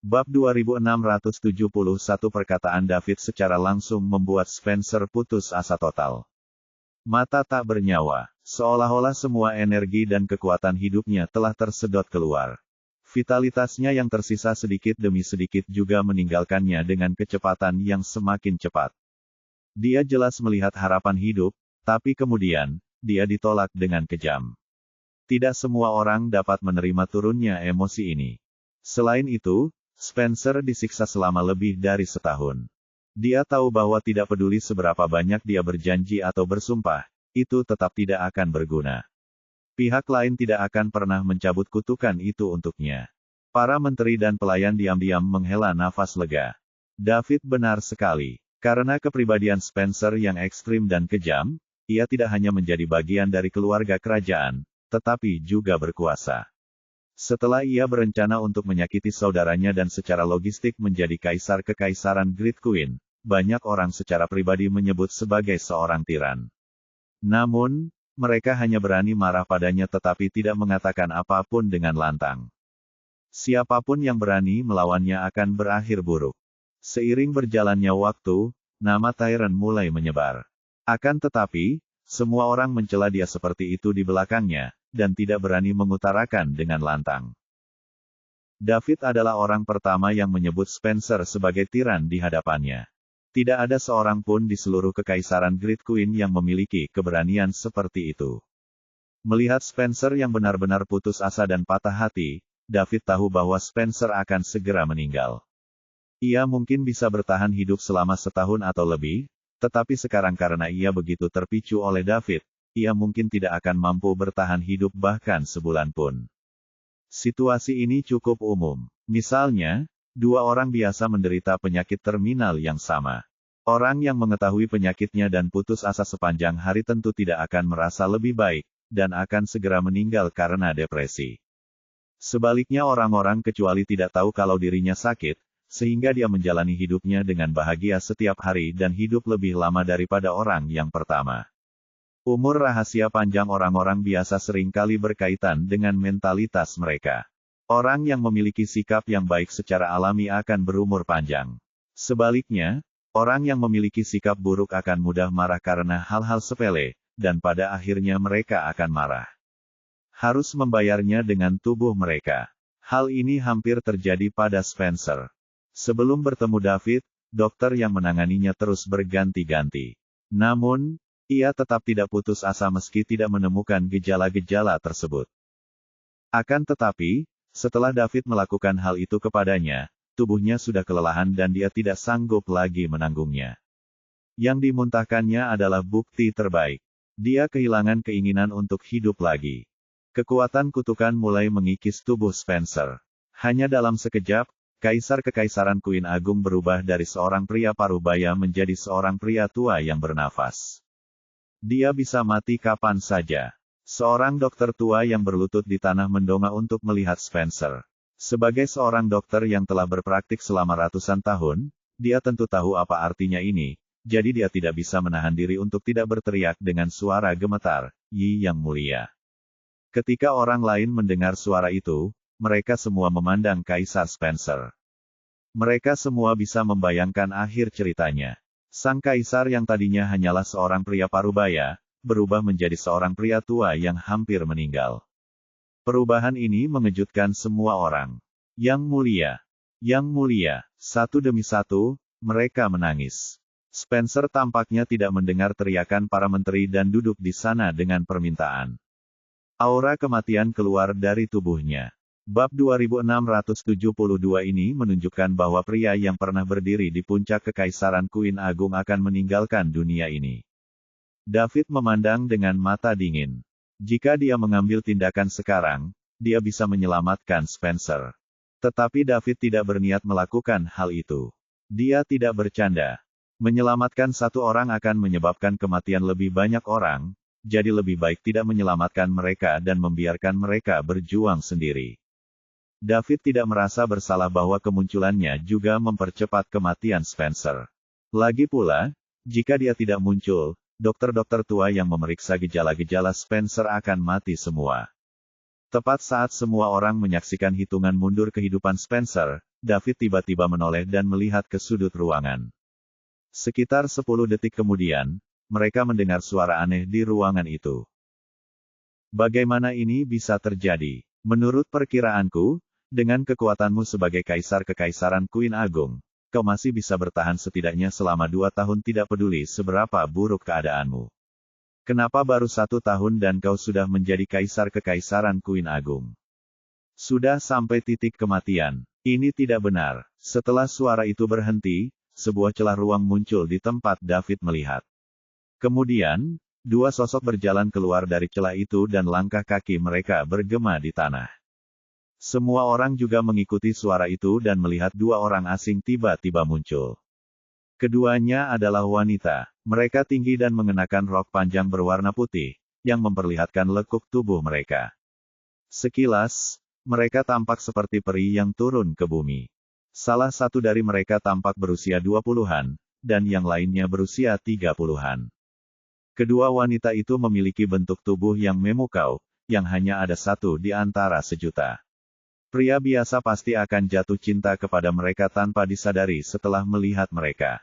Bab 2671 perkataan David secara langsung membuat Spencer putus asa total. Mata tak bernyawa, seolah-olah semua energi dan kekuatan hidupnya telah tersedot keluar. Vitalitasnya yang tersisa sedikit demi sedikit juga meninggalkannya dengan kecepatan yang semakin cepat. Dia jelas melihat harapan hidup, tapi kemudian, dia ditolak dengan kejam. Tidak semua orang dapat menerima turunnya emosi ini. Selain itu, Spencer disiksa selama lebih dari setahun. Dia tahu bahwa tidak peduli seberapa banyak dia berjanji atau bersumpah, itu tetap tidak akan berguna. Pihak lain tidak akan pernah mencabut kutukan itu untuknya. Para menteri dan pelayan diam-diam menghela nafas lega. David benar sekali. Karena kepribadian Spencer yang ekstrim dan kejam, ia tidak hanya menjadi bagian dari keluarga kerajaan, tetapi juga berkuasa. Setelah ia berencana untuk menyakiti saudaranya dan secara logistik menjadi kaisar kekaisaran Great Queen, banyak orang secara pribadi menyebut sebagai seorang tiran. Namun, mereka hanya berani marah padanya tetapi tidak mengatakan apapun dengan lantang. Siapapun yang berani melawannya akan berakhir buruk. Seiring berjalannya waktu, nama Tyrant mulai menyebar. Akan tetapi, semua orang mencela dia seperti itu di belakangnya, dan tidak berani mengutarakan dengan lantang. David adalah orang pertama yang menyebut Spencer sebagai tiran di hadapannya. Tidak ada seorang pun di seluruh kekaisaran Great Queen yang memiliki keberanian seperti itu. Melihat Spencer yang benar-benar putus asa dan patah hati, David tahu bahwa Spencer akan segera meninggal. Ia mungkin bisa bertahan hidup selama setahun atau lebih, tetapi sekarang karena ia begitu terpicu oleh David, ia mungkin tidak akan mampu bertahan hidup bahkan sebulan pun. Situasi ini cukup umum. Misalnya, dua orang biasa menderita penyakit terminal yang sama. Orang yang mengetahui penyakitnya dan putus asa sepanjang hari tentu tidak akan merasa lebih baik, dan akan segera meninggal karena depresi. Sebaliknya orang-orang kecuali tidak tahu kalau dirinya sakit, sehingga dia menjalani hidupnya dengan bahagia setiap hari dan hidup lebih lama daripada orang yang pertama. Umur rahasia panjang orang-orang biasa seringkali berkaitan dengan mentalitas mereka. Orang yang memiliki sikap yang baik secara alami akan berumur panjang. Sebaliknya, orang yang memiliki sikap buruk akan mudah marah karena hal-hal sepele, dan pada akhirnya mereka akan marah. Harus membayarnya dengan tubuh mereka. Hal ini hampir terjadi pada Spencer. Sebelum bertemu David, dokter yang menanganinya terus berganti-ganti. Namun, ia tetap tidak putus asa meski tidak menemukan gejala-gejala tersebut. Akan tetapi, setelah David melakukan hal itu kepadanya, tubuhnya sudah kelelahan dan dia tidak sanggup lagi menanggungnya. Yang dimuntahkannya adalah bukti terbaik. Dia kehilangan keinginan untuk hidup lagi. Kekuatan kutukan mulai mengikis tubuh Spencer. Hanya dalam sekejap, Kaisar Kekaisaran Queen Agung berubah dari seorang pria parubaya menjadi seorang pria tua yang bernafas. Dia bisa mati kapan saja. Seorang dokter tua yang berlutut di tanah mendongak untuk melihat Spencer. Sebagai seorang dokter yang telah berpraktik selama ratusan tahun, dia tentu tahu apa artinya ini, jadi dia tidak bisa menahan diri untuk tidak berteriak dengan suara gemetar, "Yi yang mulia." Ketika orang lain mendengar suara itu, mereka semua memandang Kaisar Spencer. Mereka semua bisa membayangkan akhir ceritanya. Sang kaisar yang tadinya hanyalah seorang pria parubaya, berubah menjadi seorang pria tua yang hampir meninggal. Perubahan ini mengejutkan semua orang. Yang mulia, satu demi satu, mereka menangis. Spencer tampaknya tidak mendengar teriakan para menteri dan duduk di sana dengan permintaan. Aura kematian keluar dari tubuhnya. Bab 2672 ini menunjukkan bahwa pria yang pernah berdiri di puncak kekaisaran Queen Agung akan meninggalkan dunia ini. David memandang dengan mata dingin. Jika dia mengambil tindakan sekarang, dia bisa menyelamatkan Spencer. Tetapi David tidak berniat melakukan hal itu. Dia tidak bercanda. Menyelamatkan satu orang akan menyebabkan kematian lebih banyak orang, jadi lebih baik tidak menyelamatkan mereka dan membiarkan mereka berjuang sendiri. David tidak merasa bersalah bahwa kemunculannya juga mempercepat kematian Spencer. Lagi pula, jika dia tidak muncul, dokter-dokter tua yang memeriksa gejala-gejala Spencer akan mati semua. Tepat saat semua orang menyaksikan hitungan mundur kehidupan Spencer, David tiba-tiba menoleh dan melihat ke sudut ruangan. Sekitar 10 detik kemudian, mereka mendengar suara aneh di ruangan itu. Bagaimana ini bisa terjadi? Menurut perkiraanku, dengan kekuatanmu sebagai Kaisar Kekaisaran Queen Agung, kau masih bisa bertahan setidaknya selama 2 tahun tidak peduli seberapa buruk keadaanmu. Kenapa baru 1 tahun dan kau sudah menjadi Kaisar Kekaisaran Queen Agung? Sudah sampai titik kematian. Ini tidak benar. Setelah suara itu berhenti, sebuah celah ruang muncul di tempat David melihat. Kemudian, 2 sosok berjalan keluar dari celah itu dan langkah kaki mereka bergema di tanah. Semua orang juga mengikuti suara itu dan melihat 2 orang asing tiba-tiba muncul. Keduanya adalah wanita. Mereka tinggi dan mengenakan rok panjang berwarna putih, yang memperlihatkan lekuk tubuh mereka. Sekilas, mereka tampak seperti peri yang turun ke bumi. Salah satu dari mereka tampak berusia 20-an, dan yang lainnya berusia 30-an. Kedua wanita itu memiliki bentuk tubuh yang memukau, yang hanya ada satu di antara sejuta. Pria biasa pasti akan jatuh cinta kepada mereka tanpa disadari setelah melihat mereka.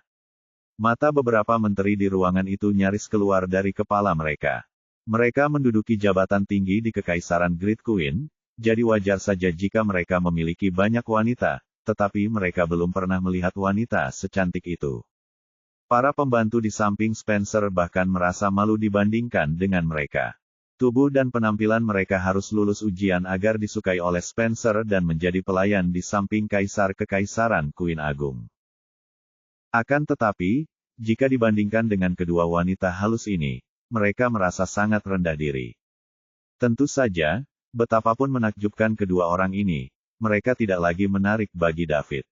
Mata beberapa menteri di ruangan itu nyaris keluar dari kepala mereka. Mereka menduduki jabatan tinggi di Kekaisaran Great Queen, jadi wajar saja jika mereka memiliki banyak wanita, tetapi mereka belum pernah melihat wanita secantik itu. Para pembantu di samping Spencer bahkan merasa malu dibandingkan dengan mereka. Tubuh dan penampilan mereka harus lulus ujian agar disukai oleh Spencer dan menjadi pelayan di samping Kaisar Kekaisaran Queen Agung. Akan tetapi, jika dibandingkan dengan kedua wanita halus ini, mereka merasa sangat rendah diri. Tentu saja, betapapun menakjubkan kedua orang ini, mereka tidak lagi menarik bagi David.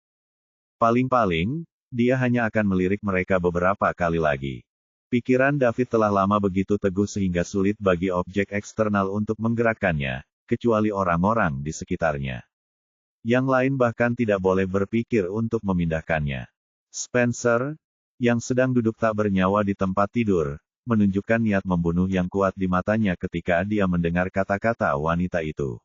Paling-paling, dia hanya akan melirik mereka beberapa kali lagi. Pikiran David telah lama begitu teguh sehingga sulit bagi objek eksternal untuk menggerakkannya, kecuali orang-orang di sekitarnya. Yang lain bahkan tidak boleh berpikir untuk memindahkannya. Spencer, yang sedang duduk tak bernyawa di tempat tidur, menunjukkan niat membunuh yang kuat di matanya ketika dia mendengar kata-kata wanita itu.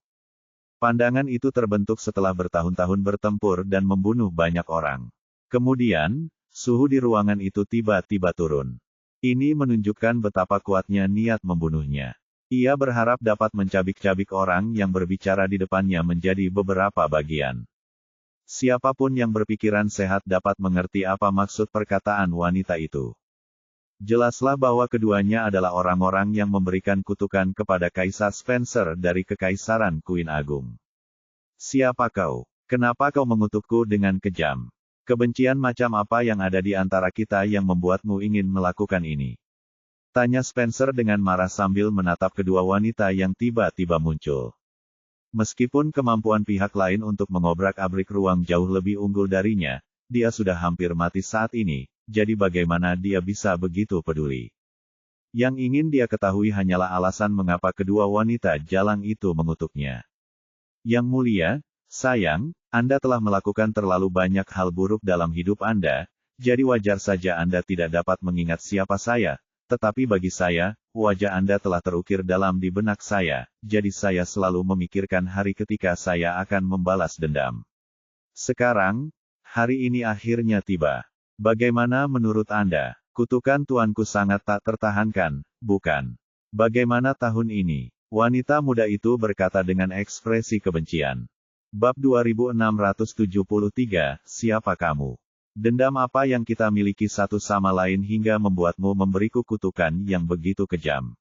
Pandangan itu terbentuk setelah bertahun-tahun bertempur dan membunuh banyak orang. Kemudian, suhu di ruangan itu tiba-tiba turun. Ini menunjukkan betapa kuatnya niat membunuhnya. Ia berharap dapat mencabik-cabik orang yang berbicara di depannya menjadi beberapa bagian. Siapapun yang berpikiran sehat dapat mengerti apa maksud perkataan wanita itu. Jelaslah bahwa keduanya adalah orang-orang yang memberikan kutukan kepada Kaisar Spencer dari Kekaisaran Queen Agung. Siapa kau? Kenapa kau mengutukku dengan kejam? Kebencian macam apa yang ada di antara kita yang membuatmu ingin melakukan ini? Tanya Spencer dengan marah sambil menatap kedua wanita yang tiba-tiba muncul. Meskipun kemampuan pihak lain untuk mengobrak-abrik ruang jauh lebih unggul darinya, dia sudah hampir mati saat ini, jadi bagaimana dia bisa begitu peduli? Yang ingin dia ketahui hanyalah alasan mengapa kedua wanita jalang itu mengutuknya. Yang mulia, sayang, Anda telah melakukan terlalu banyak hal buruk dalam hidup Anda, jadi wajar saja Anda tidak dapat mengingat siapa saya, tetapi bagi saya, wajah Anda telah terukir dalam di benak saya, jadi saya selalu memikirkan hari ketika saya akan membalas dendam. Sekarang, hari ini akhirnya tiba. Bagaimana menurut Anda? Kutukan tuanku sangat tak tertahankan, bukan? Bagaimana tahun ini? Wanita muda itu berkata dengan ekspresi kebencian. Bab 2673, siapa kamu? Dendam apa yang kita miliki satu sama lain hingga membuatmu memberiku kutukan yang begitu kejam?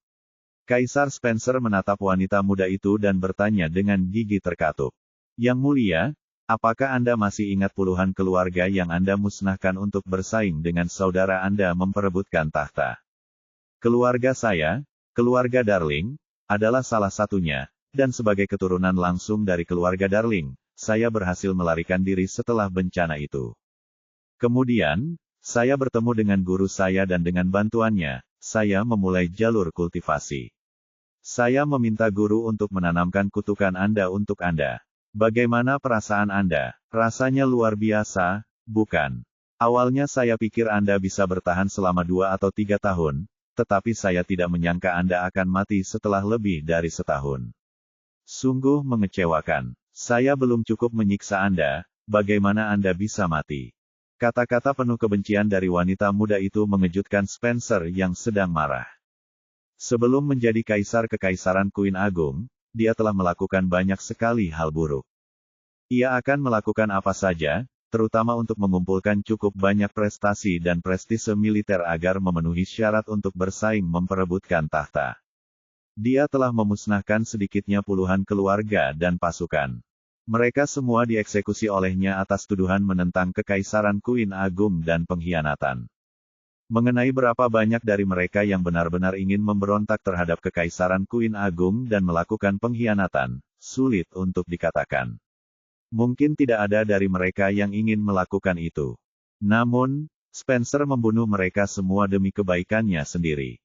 Kaisar Spencer menatap wanita muda itu dan bertanya dengan gigi terkatup. Yang mulia, apakah Anda masih ingat puluhan keluarga yang Anda musnahkan untuk bersaing dengan saudara Anda memperebutkan tahta? Keluarga saya, keluarga Darling, adalah salah satunya. Dan sebagai keturunan langsung dari keluarga Darling, saya berhasil melarikan diri setelah bencana itu. Kemudian, saya bertemu dengan guru saya dan dengan bantuannya, saya memulai jalur kultivasi. Saya meminta guru untuk menanamkan kutukan Anda untuk Anda. Bagaimana perasaan Anda? Rasanya luar biasa, bukan? Awalnya saya pikir Anda bisa bertahan selama 2 atau 3 tahun, tetapi saya tidak menyangka Anda akan mati setelah lebih dari setahun. Sungguh mengecewakan. Saya belum cukup menyiksa Anda, bagaimana Anda bisa mati? Kata-kata penuh kebencian dari wanita muda itu mengejutkan Spencer yang sedang marah. Sebelum menjadi kaisar kekaisaran Queen Agung, dia telah melakukan banyak sekali hal buruk. Ia akan melakukan apa saja, terutama untuk mengumpulkan cukup banyak prestasi dan prestise militer agar memenuhi syarat untuk bersaing memperebutkan tahta. Dia telah memusnahkan sedikitnya puluhan keluarga dan pasukan. Mereka semua dieksekusi olehnya atas tuduhan menentang kekaisaran Queen Agung dan pengkhianatan. Mengenai berapa banyak dari mereka yang benar-benar ingin memberontak terhadap kekaisaran Queen Agung dan melakukan pengkhianatan, sulit untuk dikatakan. Mungkin tidak ada dari mereka yang ingin melakukan itu. Namun, Spencer membunuh mereka semua demi kebaikannya sendiri.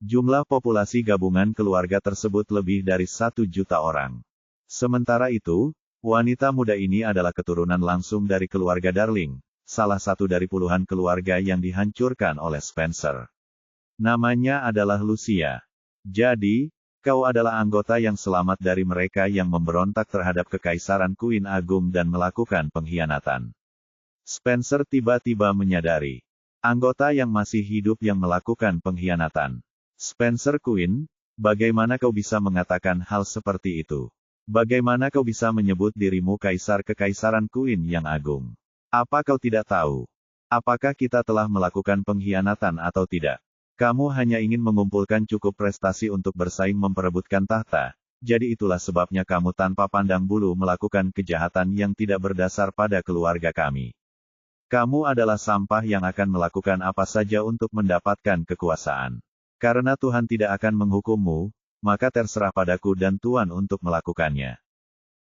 Jumlah populasi gabungan keluarga tersebut lebih dari 1 juta orang. Sementara itu, wanita muda ini adalah keturunan langsung dari keluarga Darling, salah satu dari puluhan keluarga yang dihancurkan oleh Spencer. Namanya adalah Lucia. Jadi, kau adalah anggota yang selamat dari mereka yang memberontak terhadap kekaisaran Queen Agung dan melakukan pengkhianatan. Spencer tiba-tiba menyadari. Anggota yang masih hidup yang melakukan pengkhianatan. Spencer Queen, bagaimana kau bisa mengatakan hal seperti itu? Bagaimana kau bisa menyebut dirimu kaisar kekaisaran Queen yang agung? Apa kau tidak tahu? Apakah kita telah melakukan pengkhianatan atau tidak? Kamu hanya ingin mengumpulkan cukup prestasi untuk bersaing memperebutkan tahta, jadi itulah sebabnya kamu tanpa pandang bulu melakukan kejahatan yang tidak berdasar pada keluarga kami. Kamu adalah sampah yang akan melakukan apa saja untuk mendapatkan kekuasaan. Karena Tuhan tidak akan menghukummu, maka terserah padaku dan Tuhan untuk melakukannya.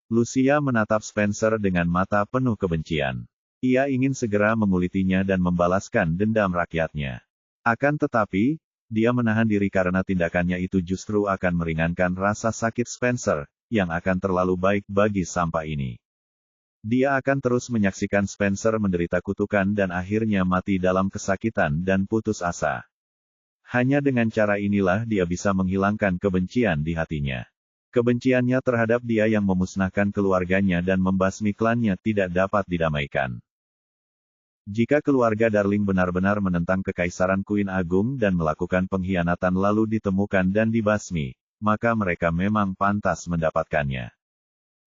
Lucia menatap Spencer dengan mata penuh kebencian. Ia ingin segera mengulitinya dan membalaskan dendam rakyatnya. Akan tetapi, dia menahan diri karena tindakannya itu justru akan meringankan rasa sakit Spencer, yang akan terlalu baik bagi sampah ini. Dia akan terus menyaksikan Spencer menderita kutukan dan akhirnya mati dalam kesakitan dan putus asa. Hanya dengan cara inilah dia bisa menghilangkan kebencian di hatinya. Kebenciannya terhadap dia yang memusnahkan keluarganya dan membasmi klannya tidak dapat didamaikan. Jika keluarga Darling benar-benar menentang kekaisaran Queen Agung dan melakukan pengkhianatan lalu ditemukan dan dibasmi, maka mereka memang pantas mendapatkannya.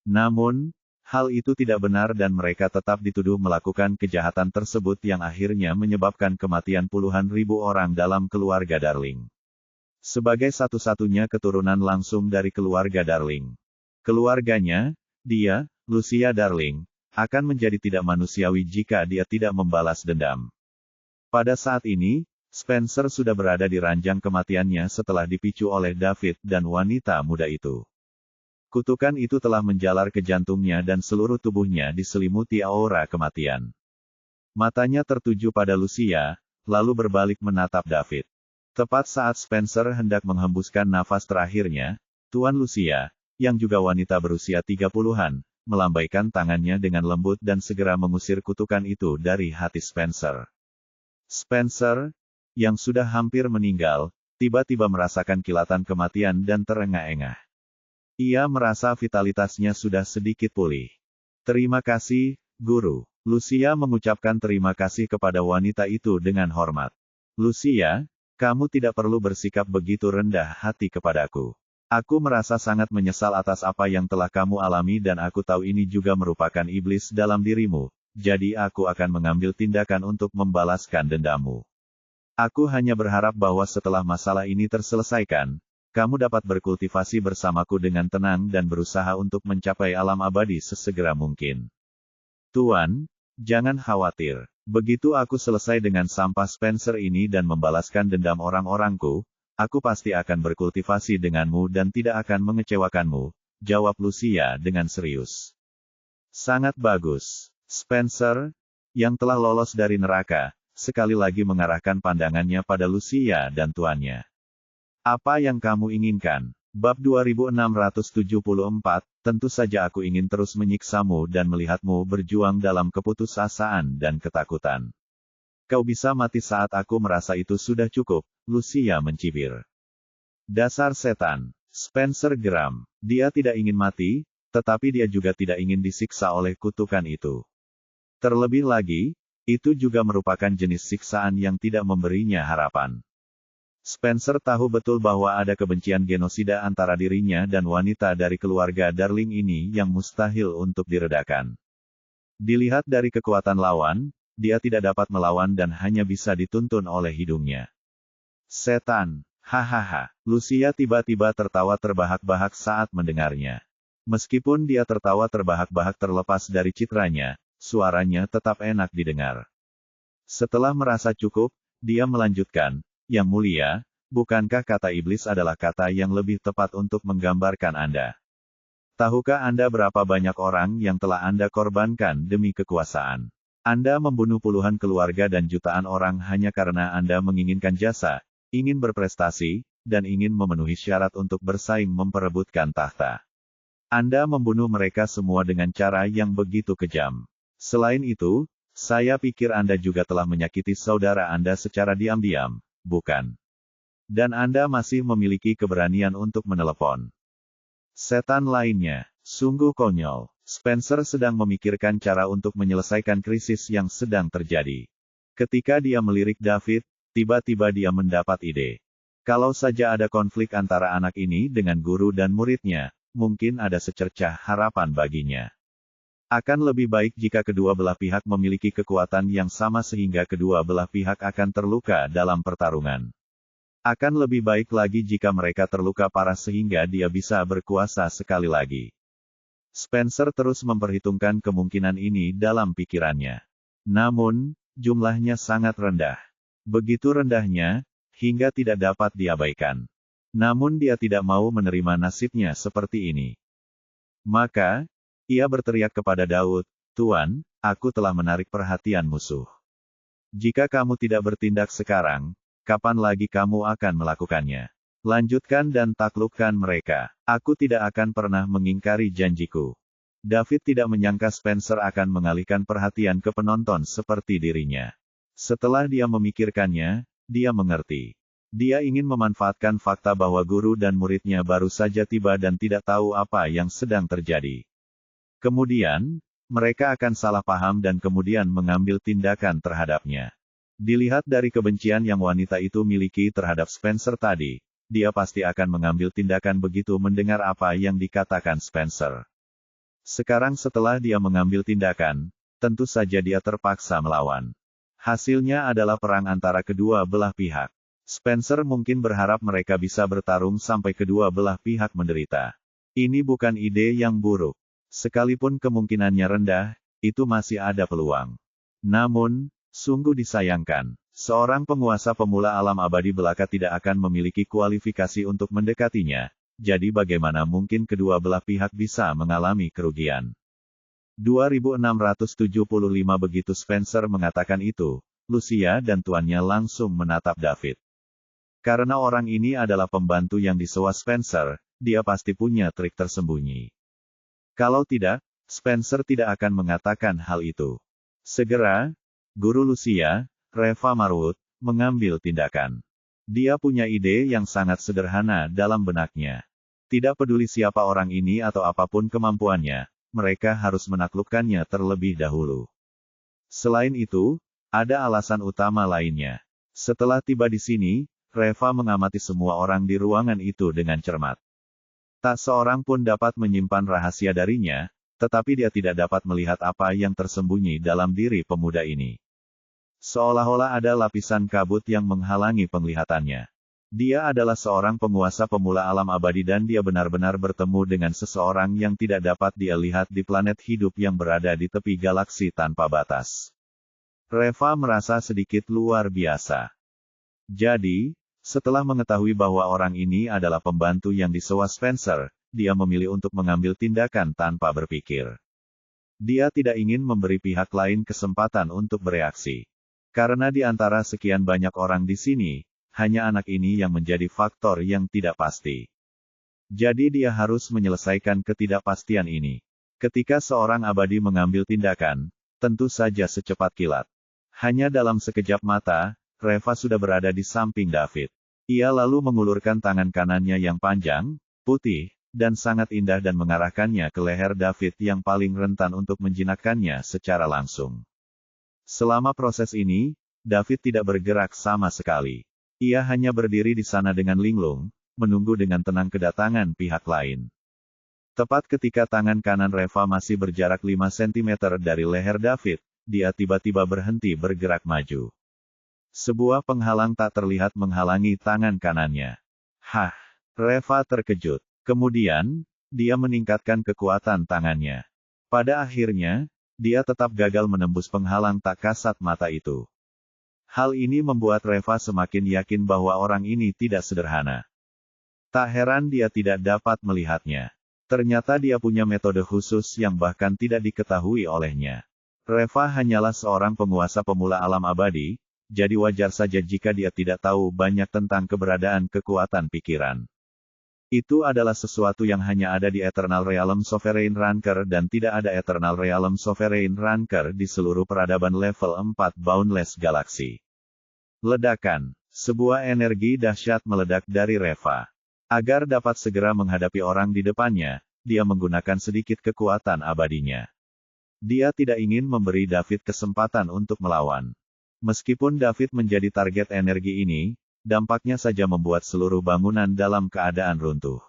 Namun, hal itu tidak benar dan mereka tetap dituduh melakukan kejahatan tersebut yang akhirnya menyebabkan kematian puluhan ribu orang dalam keluarga Darling. Sebagai satu-satunya keturunan langsung dari keluarga Darling. Keluarganya, dia, Lucia Darling, akan menjadi tidak manusiawi jika dia tidak membalas dendam. Pada saat ini, Spencer sudah berada di ranjang kematiannya setelah dipicu oleh David dan wanita muda itu. Kutukan itu telah menjalar ke jantungnya dan seluruh tubuhnya diselimuti aura kematian. Matanya tertuju pada Lucia, lalu berbalik menatap David. Tepat saat Spencer hendak menghembuskan nafas terakhirnya, Tuan Lucia, yang juga wanita berusia 30-an, melambaikan tangannya dengan lembut dan segera mengusir kutukan itu dari hati Spencer. Spencer, yang sudah hampir meninggal, tiba-tiba merasakan kilatan kematian dan terengah-engah. Ia merasa vitalitasnya sudah sedikit pulih. Terima kasih, Guru. Lucia mengucapkan terima kasih kepada wanita itu dengan hormat. Lucia, kamu tidak perlu bersikap begitu rendah hati kepadaku. Aku merasa sangat menyesal atas apa yang telah kamu alami dan aku tahu ini juga merupakan iblis dalam dirimu, jadi aku akan mengambil tindakan untuk membalaskan dendammu. Aku hanya berharap bahwa setelah masalah ini terselesaikan, kamu dapat berkultivasi bersamaku dengan tenang dan berusaha untuk mencapai alam abadi sesegera mungkin. Tuan, jangan khawatir. Begitu aku selesai dengan sampah Spencer ini dan membalaskan dendam orang-orangku, aku pasti akan berkultivasi denganmu dan tidak akan mengecewakanmu, jawab Lucia dengan serius. Sangat bagus. Spencer, yang telah lolos dari neraka, sekali lagi mengarahkan pandangannya pada Lucia dan tuannya. Apa yang kamu inginkan? Bab 2674, tentu saja aku ingin terus menyiksamu dan melihatmu berjuang dalam keputusasaan dan ketakutan. Kau bisa mati saat aku merasa itu sudah cukup, Lucia mencibir. Dasar setan. Spencer geram. Dia tidak ingin mati, tetapi dia juga tidak ingin disiksa oleh kutukan itu. Terlebih lagi, itu juga merupakan jenis siksaan yang tidak memberinya harapan. Spencer tahu betul bahwa ada kebencian genosida antara dirinya dan wanita dari keluarga Darling ini yang mustahil untuk diredakan. Dilihat dari kekuatan lawan, dia tidak dapat melawan dan hanya bisa dituntun oleh hidungnya. Setan, hahaha. Lucia tiba-tiba tertawa terbahak-bahak saat mendengarnya. Meskipun dia tertawa terbahak-bahak terlepas dari citranya, suaranya tetap enak didengar. Setelah merasa cukup, dia melanjutkan, Yang mulia, bukankah kata iblis adalah kata yang lebih tepat untuk menggambarkan Anda? Tahukah Anda berapa banyak orang yang telah Anda korbankan demi kekuasaan? Anda membunuh puluhan keluarga dan jutaan orang hanya karena Anda menginginkan jasa, ingin berprestasi, dan ingin memenuhi syarat untuk bersaing memperebutkan tahta. Anda membunuh mereka semua dengan cara yang begitu kejam. Selain itu, saya pikir Anda juga telah menyakiti saudara Anda secara diam-diam, bukan? Dan Anda masih memiliki keberanian untuk menelepon setan lainnya. Sungguh konyol. Spencer sedang memikirkan cara untuk menyelesaikan krisis yang sedang terjadi. Ketika dia melirik David, tiba-tiba dia mendapat ide. Kalau saja ada konflik antara anak ini dengan guru dan muridnya, mungkin ada secercah harapan baginya. Akan lebih baik jika kedua belah pihak memiliki kekuatan yang sama sehingga kedua belah pihak akan terluka dalam pertarungan. Akan lebih baik lagi jika mereka terluka parah sehingga dia bisa berkuasa sekali lagi. Spencer terus memperhitungkan kemungkinan ini dalam pikirannya. Namun, jumlahnya sangat rendah. Begitu rendahnya, hingga tidak dapat diabaikan. Namun dia tidak mau menerima nasibnya seperti ini. Maka, ia berteriak kepada Daud, Tuan, aku telah menarik perhatian musuh. Jika kamu tidak bertindak sekarang, kapan lagi kamu akan melakukannya? Lanjutkan dan taklukkan mereka. Aku tidak akan pernah mengingkari janjiku. David tidak menyangka Spencer akan mengalihkan perhatian ke penonton seperti dirinya. Setelah dia memikirkannya, dia mengerti. Dia ingin memanfaatkan fakta bahwa guru dan muridnya baru saja tiba dan tidak tahu apa yang sedang terjadi. Kemudian, mereka akan salah paham dan kemudian mengambil tindakan terhadapnya. Dilihat dari kebencian yang wanita itu miliki terhadap Spencer tadi, dia pasti akan mengambil tindakan begitu mendengar apa yang dikatakan Spencer. Sekarang setelah dia mengambil tindakan, tentu saja dia terpaksa melawan. Hasilnya adalah perang antara kedua belah pihak. Spencer mungkin berharap mereka bisa bertarung sampai kedua belah pihak menderita. Ini bukan ide yang buruk. Sekalipun kemungkinannya rendah, itu masih ada peluang. Namun, sungguh disayangkan, seorang penguasa pemula alam abadi belaka tidak akan memiliki kualifikasi untuk mendekatinya, jadi bagaimana mungkin kedua belah pihak bisa mengalami kerugian. 2675 Begitu Spencer mengatakan itu, Lucia dan tuannya langsung menatap David. Karena orang ini adalah pembantu yang disewa Spencer, dia pasti punya trik tersembunyi. Kalau tidak, Spencer tidak akan mengatakan hal itu. Segera, Guru Lucia, Reva Marwood, mengambil tindakan. Dia punya ide yang sangat sederhana dalam benaknya. Tidak peduli siapa orang ini atau apapun kemampuannya, mereka harus menaklukkannya terlebih dahulu. Selain itu, ada alasan utama lainnya. Setelah tiba di sini, Reva mengamati semua orang di ruangan itu dengan cermat. Tak seorang pun dapat menyimpan rahasia darinya, tetapi dia tidak dapat melihat apa yang tersembunyi dalam diri pemuda ini. Seolah-olah ada lapisan kabut yang menghalangi penglihatannya. Dia adalah seorang penguasa pemula alam abadi dan dia benar-benar bertemu dengan seseorang yang tidak dapat dia lihat di planet hidup yang berada di tepi galaksi tanpa batas. Reva merasa sedikit luar biasa. Jadi, setelah mengetahui bahwa orang ini adalah pembantu yang disewa Spencer, dia memilih untuk mengambil tindakan tanpa berpikir. Dia tidak ingin memberi pihak lain kesempatan untuk bereaksi. Karena di antara sekian banyak orang di sini, hanya anak ini yang menjadi faktor yang tidak pasti. Jadi dia harus menyelesaikan ketidakpastian ini. Ketika seorang abadi mengambil tindakan, tentu saja secepat kilat. Hanya dalam sekejap mata, Reva sudah berada di samping David. Ia lalu mengulurkan tangan kanannya yang panjang, putih, dan sangat indah dan mengarahkannya ke leher David yang paling rentan untuk menjinakkannya secara langsung. Selama proses ini, David tidak bergerak sama sekali. Ia hanya berdiri di sana dengan linglung, menunggu dengan tenang kedatangan pihak lain. Tepat ketika tangan kanan Reva masih berjarak 5 cm dari leher David, dia tiba-tiba berhenti bergerak maju. Sebuah penghalang tak terlihat menghalangi tangan kanannya. Hah! Reva terkejut. Kemudian, dia meningkatkan kekuatan tangannya. Pada akhirnya, dia tetap gagal menembus penghalang tak kasat mata itu. Hal ini membuat Reva semakin yakin bahwa orang ini tidak sederhana. Tak heran dia tidak dapat melihatnya. Ternyata dia punya metode khusus yang bahkan tidak diketahui olehnya. Reva hanyalah seorang penguasa pemula alam abadi, jadi wajar saja jika dia tidak tahu banyak tentang keberadaan kekuatan pikiran. Itu adalah sesuatu yang hanya ada di Eternal Realm Sovereign Ranker dan tidak ada Eternal Realm Sovereign Ranker di seluruh peradaban level 4 Boundless Galaxy. Ledakan. Sebuah energi dahsyat meledak dari Reva. Agar dapat segera menghadapi orang di depannya, dia menggunakan sedikit kekuatan abadinya. Dia tidak ingin memberi David kesempatan untuk melawan. Meskipun David menjadi target energi ini, dampaknya saja membuat seluruh bangunan dalam keadaan runtuh.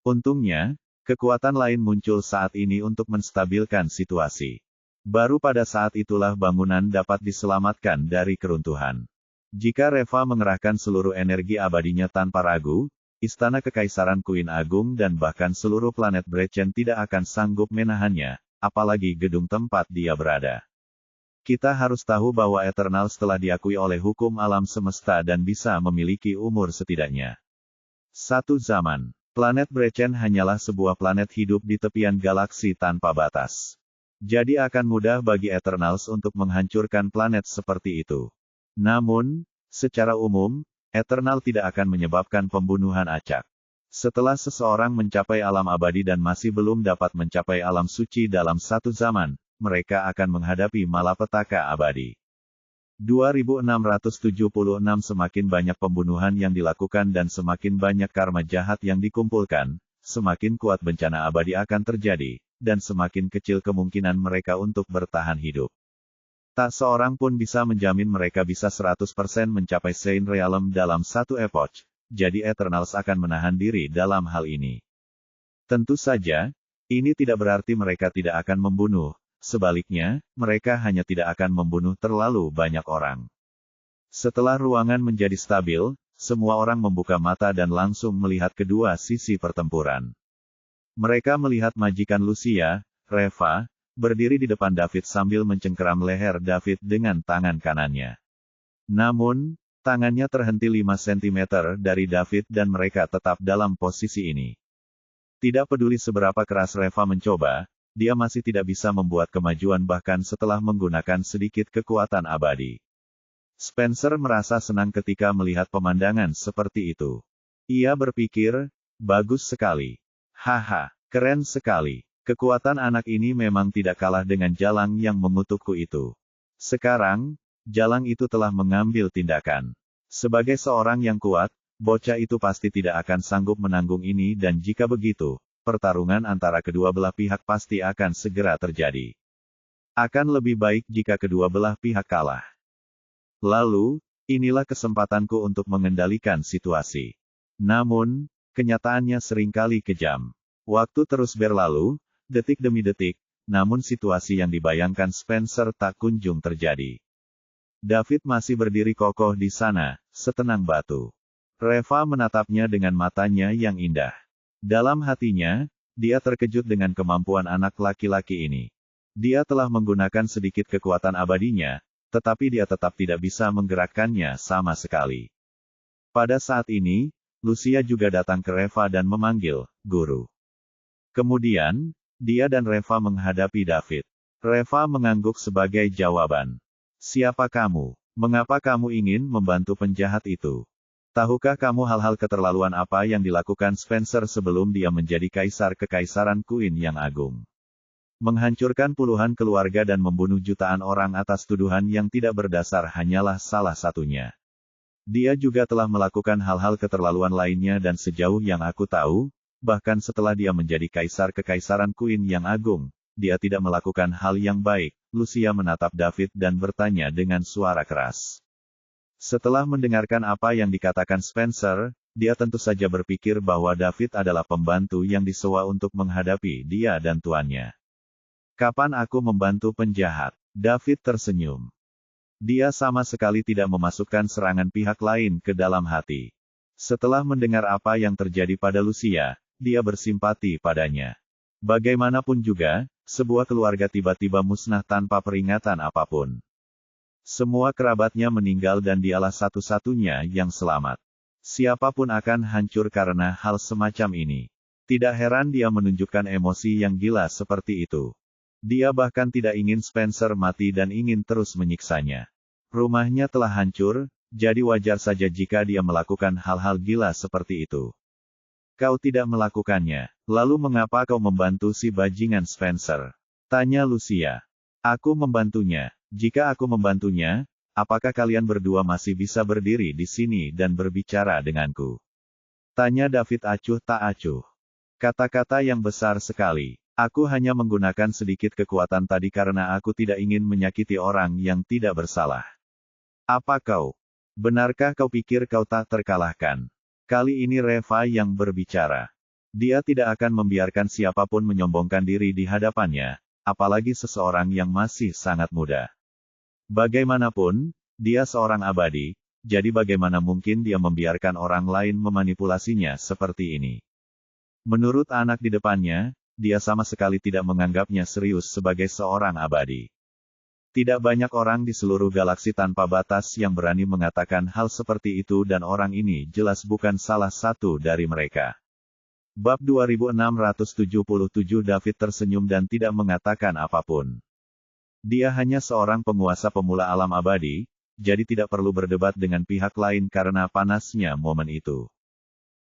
Untungnya, kekuatan lain muncul saat ini untuk menstabilkan situasi. Baru pada saat itulah bangunan dapat diselamatkan dari keruntuhan. Jika Reva mengerahkan seluruh energi abadinya tanpa ragu, Istana Kekaisaran Queen Agung dan bahkan seluruh planet Brechen tidak akan sanggup menahannya, apalagi gedung tempat dia berada. Kita harus tahu bahwa Eternals telah diakui oleh hukum alam semesta dan bisa memiliki umur setidaknya satu zaman. Planet Brechen hanyalah sebuah planet hidup di tepian galaksi tanpa batas. Jadi akan mudah bagi Eternals untuk menghancurkan planet seperti itu. Namun, secara umum, Eternal tidak akan menyebabkan pembunuhan acak. Setelah seseorang mencapai alam abadi dan masih belum dapat mencapai alam suci dalam satu zaman, mereka akan menghadapi malapetaka abadi. 2676 Semakin banyak pembunuhan yang dilakukan dan semakin banyak karma jahat yang dikumpulkan, semakin kuat bencana abadi akan terjadi, dan semakin kecil kemungkinan mereka untuk bertahan hidup. Tak seorang pun bisa menjamin mereka bisa 100% mencapai Saint Realm dalam satu epoch, jadi Eternals akan menahan diri dalam hal ini. Tentu saja, ini tidak berarti mereka tidak akan membunuh. Sebaliknya, mereka hanya tidak akan membunuh terlalu banyak orang. Setelah ruangan menjadi stabil, semua orang membuka mata dan langsung melihat kedua sisi pertempuran. Mereka melihat majikan Lucia, Reva, berdiri di depan David sambil mencengkeram leher David dengan tangan kanannya. Namun, tangannya terhenti 5 cm dari David dan mereka tetap dalam posisi ini. Tidak peduli seberapa keras Reva mencoba, dia masih tidak bisa membuat kemajuan bahkan setelah menggunakan sedikit kekuatan abadi. Spencer merasa senang ketika melihat pemandangan seperti itu. Ia berpikir, bagus sekali. Haha, keren sekali. Kekuatan anak ini memang tidak kalah dengan Jalang yang mengutukku itu. Sekarang, Jalang itu telah mengambil tindakan. Sebagai seorang yang kuat, bocah itu pasti tidak akan sanggup menanggung ini dan jika begitu, pertarungan antara kedua belah pihak pasti akan segera terjadi. Akan lebih baik jika kedua belah pihak kalah. Lalu, inilah kesempatanku untuk mengendalikan situasi. Namun, kenyataannya seringkali kejam. Waktu terus berlalu, detik demi detik, namun situasi yang dibayangkan Spencer tak kunjung terjadi. David masih berdiri kokoh di sana, setenang batu. Reva menatapnya dengan matanya yang indah. Dalam hatinya, dia terkejut dengan kemampuan anak laki-laki ini. Dia telah menggunakan sedikit kekuatan abadinya, tetapi dia tetap tidak bisa menggerakkannya sama sekali. Pada saat ini, Lucia juga datang ke Reva dan memanggil, "Guru." Kemudian, dia dan Reva menghadapi David. Reva mengangguk sebagai jawaban. "Siapa kamu? Mengapa kamu ingin membantu penjahat itu? Tahukah kamu hal-hal keterlaluan apa yang dilakukan Spencer sebelum dia menjadi kaisar Kekaisaran Queen yang agung? Menghancurkan puluhan keluarga dan membunuh jutaan orang atas tuduhan yang tidak berdasar hanyalah salah satunya. Dia juga telah melakukan hal-hal keterlaluan lainnya dan sejauh yang aku tahu, bahkan setelah dia menjadi kaisar kekaisaran Queen yang agung, dia tidak melakukan hal yang baik. Lucia menatap David dan bertanya dengan suara keras. Setelah mendengarkan apa yang dikatakan Spencer, dia tentu saja berpikir bahwa David adalah pembantu yang disewa untuk menghadapi dia dan tuannya. Kapan aku membantu penjahat? David tersenyum. Dia sama sekali tidak memasukkan serangan pihak lain ke dalam hati. Setelah mendengar apa yang terjadi pada Lucia, dia bersimpati padanya. Bagaimanapun juga, sebuah keluarga tiba-tiba musnah tanpa peringatan apapun. Semua kerabatnya meninggal dan dialah satu-satunya yang selamat. Siapapun akan hancur karena hal semacam ini. Tidak heran dia menunjukkan emosi yang gila seperti itu. Dia bahkan tidak ingin Spencer mati dan ingin terus menyiksanya. Rumahnya telah hancur, jadi wajar saja jika dia melakukan hal-hal gila seperti itu. Kau tidak melakukannya, lalu mengapa kau membantu si bajingan Spencer? Tanya Lucia. Aku membantunya. Jika aku membantunya, apakah kalian berdua masih bisa berdiri di sini dan berbicara denganku? Tanya David acuh tak acuh. Kata-kata yang besar sekali. Aku hanya menggunakan sedikit kekuatan tadi karena aku tidak ingin menyakiti orang yang tidak bersalah. Apa kau? Benarkah kau pikir kau tak terkalahkan? Kali ini Reva yang berbicara. Dia tidak akan membiarkan siapapun menyombongkan diri di hadapannya, apalagi seseorang yang masih sangat muda. Bagaimanapun, dia seorang abadi, jadi bagaimana mungkin dia membiarkan orang lain memanipulasinya seperti ini? Menurut anak di depannya, dia sama sekali tidak menganggapnya serius sebagai seorang abadi. Tidak banyak orang di seluruh galaksi tanpa batas yang berani mengatakan hal seperti itu dan orang ini jelas bukan salah satu dari mereka. Bab 2677 David tersenyum dan tidak mengatakan apapun. Dia hanya seorang penguasa pemula alam abadi, jadi tidak perlu berdebat dengan pihak lain karena panasnya momen itu.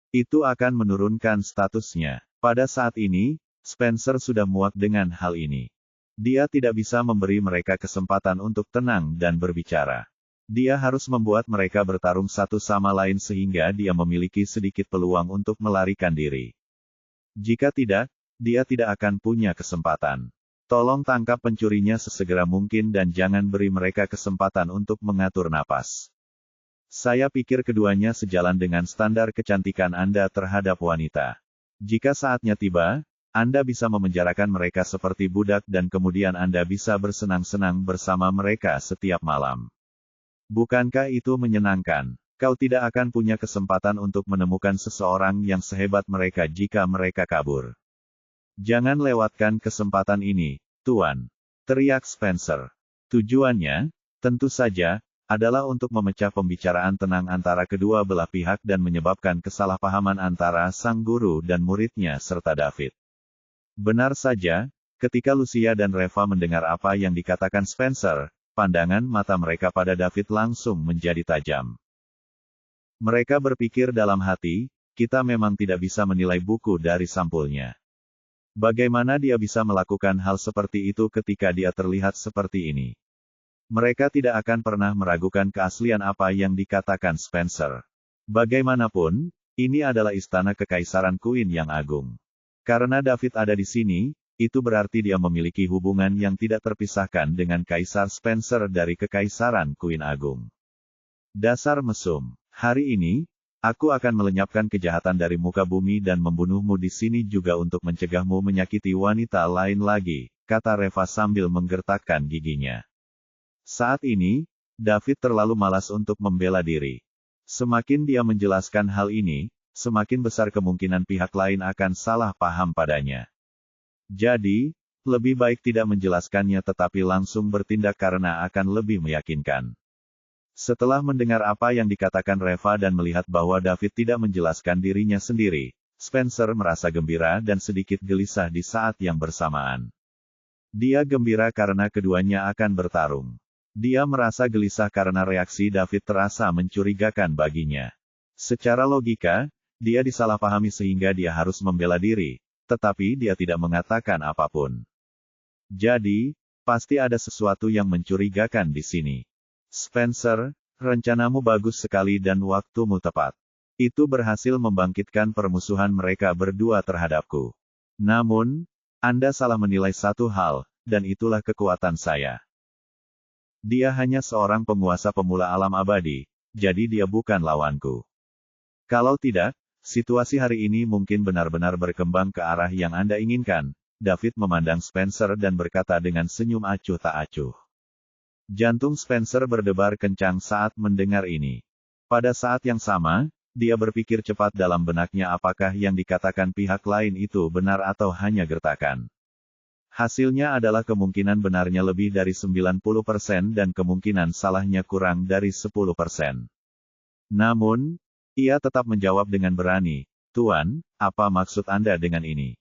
Itu akan menurunkan statusnya. Pada saat ini, Spencer sudah muak dengan hal ini. Dia tidak bisa memberi mereka kesempatan untuk tenang dan berbicara. Dia harus membuat mereka bertarung satu sama lain sehingga dia memiliki sedikit peluang untuk melarikan diri. Jika tidak, dia tidak akan punya kesempatan. Tolong tangkap pencurinya sesegera mungkin dan jangan beri mereka kesempatan untuk mengatur napas. Saya pikir keduanya sejalan dengan standar kecantikan Anda terhadap wanita. Jika saatnya tiba, Anda bisa memenjarakan mereka seperti budak dan kemudian Anda bisa bersenang-senang bersama mereka setiap malam. Bukankah itu menyenangkan? Kau tidak akan punya kesempatan untuk menemukan seseorang yang sehebat mereka jika mereka kabur. Jangan lewatkan kesempatan ini, Tuan. Teriak Spencer. Tujuannya, tentu saja, adalah untuk memecah pembicaraan tenang antara kedua belah pihak dan menyebabkan kesalahpahaman antara sang guru dan muridnya serta David. Benar saja, ketika Lucia dan Reva mendengar apa yang dikatakan Spencer, pandangan mata mereka pada David langsung menjadi tajam. Mereka berpikir dalam hati, kita memang tidak bisa menilai buku dari sampulnya. Bagaimana dia bisa melakukan hal seperti itu ketika dia terlihat seperti ini? Mereka tidak akan pernah meragukan keaslian apa yang dikatakan Spencer. Bagaimanapun, ini adalah istana kekaisaran Queen yang agung. Karena David ada di sini, itu berarti dia memiliki hubungan yang tidak terpisahkan dengan Kaisar Spencer dari kekaisaran Queen Agung. Dasar mesum. Hari ini, aku akan melenyapkan kejahatan dari muka bumi dan membunuhmu di sini juga untuk mencegahmu menyakiti wanita lain lagi, kata Reva sambil menggertakkan giginya. Saat ini, David terlalu malas untuk membela diri. Semakin dia menjelaskan hal ini, semakin besar kemungkinan pihak lain akan salah paham padanya. Jadi, lebih baik tidak menjelaskannya tetapi langsung bertindak karena akan lebih meyakinkan. Setelah mendengar apa yang dikatakan Reva dan melihat bahwa David tidak menjelaskan dirinya sendiri, Spencer merasa gembira dan sedikit gelisah di saat yang bersamaan. Dia gembira karena keduanya akan bertarung. Dia merasa gelisah karena reaksi David terasa mencurigakan baginya. Secara logika, dia disalahpahami sehingga dia harus membela diri, tetapi dia tidak mengatakan apapun. Jadi, pasti ada sesuatu yang mencurigakan di sini. Spencer, rencanamu bagus sekali dan waktumu tepat. Itu berhasil membangkitkan permusuhan mereka berdua terhadapku. Namun, Anda salah menilai satu hal, dan itulah kekuatan saya. Dia hanya seorang penguasa pemula alam abadi, jadi dia bukan lawanku. Kalau tidak, situasi hari ini mungkin benar-benar berkembang ke arah yang Anda inginkan. David memandang Spencer dan berkata dengan senyum acuh tak acuh. Jantung Spencer berdebar kencang saat mendengar ini. Pada saat yang sama, dia berpikir cepat dalam benaknya apakah yang dikatakan pihak lain itu benar atau hanya gertakan. Hasilnya adalah kemungkinan benarnya lebih dari 90% dan kemungkinan salahnya kurang dari 10%. Namun, ia tetap menjawab dengan berani, "Tuan, apa maksud Anda dengan ini?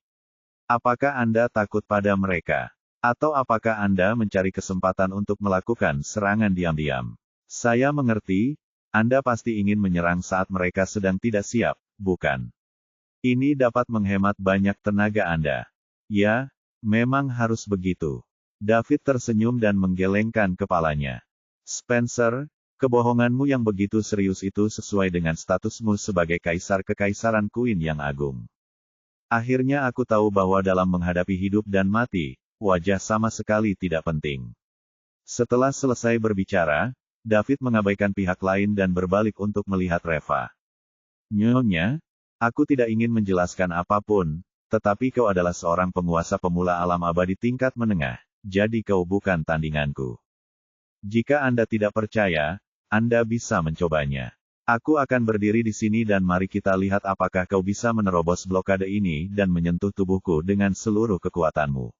Apakah Anda takut pada mereka? Atau apakah Anda mencari kesempatan untuk melakukan serangan diam-diam? Saya mengerti, Anda pasti ingin menyerang saat mereka sedang tidak siap, bukan? Ini dapat menghemat banyak tenaga Anda." "Ya, memang harus begitu." David tersenyum dan menggelengkan kepalanya. "Spencer, kebohonganmu yang begitu serius itu sesuai dengan statusmu sebagai kaisar kekaisaran Queen yang agung. Akhirnya aku tahu bahwa dalam menghadapi hidup dan mati, wajah sama sekali tidak penting." Setelah selesai berbicara, David mengabaikan pihak lain dan berbalik untuk melihat Reva. "Nyonya, aku tidak ingin menjelaskan apapun, tetapi kau adalah seorang penguasa pemula alam abadi tingkat menengah, jadi kau bukan tandinganku. Jika Anda tidak percaya, Anda bisa mencobanya. Aku akan berdiri di sini dan mari kita lihat apakah kau bisa menerobos blokade ini dan menyentuh tubuhku dengan seluruh kekuatanmu.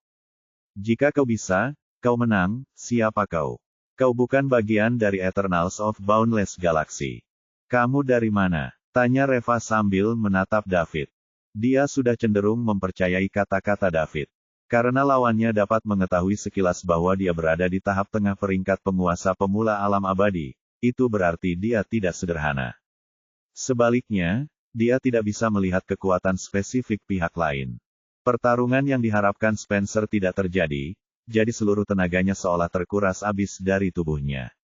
Jika kau bisa, kau menang. Siapa kau? Kau bukan bagian dari Eternals of Boundless Galaxy. Kamu dari mana?" tanya Reva sambil menatap David. Dia sudah cenderung mempercayai kata-kata David. Karena lawannya dapat mengetahui sekilas bahwa dia berada di tahap tengah peringkat penguasa pemula alam abadi. Itu berarti dia tidak sederhana. Sebaliknya, dia tidak bisa melihat kekuatan spesifik pihak lain. Pertarungan yang diharapkan Spencer tidak terjadi, jadi seluruh tenaganya seolah terkuras habis dari tubuhnya.